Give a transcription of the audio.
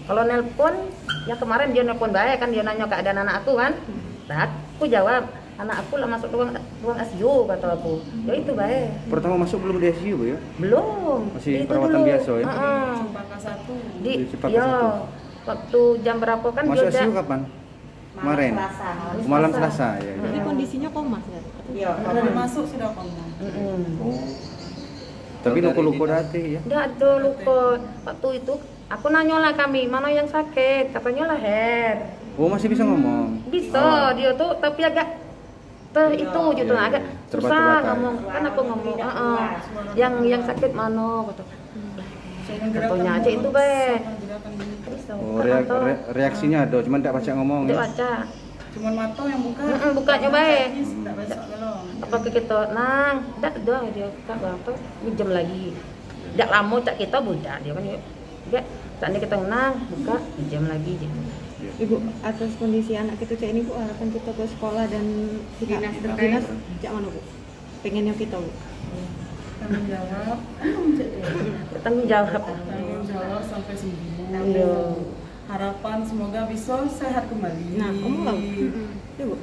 Kalau nelpon, ya kemarin dia nelpon baik kan, dia nanya keadaan anak aku kan. Nah, aku jawab, anak aku lah masuk ruang ICU kata aku. Ya itu baik. Pertama masuk belum di ICU Bu ya? Belum. Masih itu perawatan dulu. biasa ya? Cempaka 1. Di Cempaka ya, 1. waktu jam berapa kan Masuk dia ICU kapan? Kemarin. Malam Selasa ya. Jadi kondisinya koma kan? Iya, dari masuk sudah koma. Oh. Tapi luka-luka hati ya? Enggak ada luka. Waktu itu aku nanya lah kami, mana yang sakit? Katanya leher. Oh, masih bisa ngomong? Bisa, dia tuh tapi agak itu gitu iya, agak iya. susah Terbatas-batas. ngomong. Kan aku ngomong, yang sakit mana gitu. Katanya aja itu be. Oh, reaksinya ada, cuma tidak baca ngomong Tidak ya? baca. Cuma mata yang buka. Bukanya baik. Tidak besok belum. Apa ke kita nang, tidak doang dia buka berapa jam lagi. Tidak lama tak kita budak dia kan enggak. Saatnya kita nang buka jam lagi gitu. Ibu, atas kondisi anak kita kayak ini Bu, harapan kita ke sekolah dan dinas sejak mana Bu? Pengennya kita Bu? Tanggung jawab. Tanggung jawab. Tanggung jawab sampai sembuh. Iya. Harapan semoga bisa sehat kembali. Nah, kamu nggak? Ibu.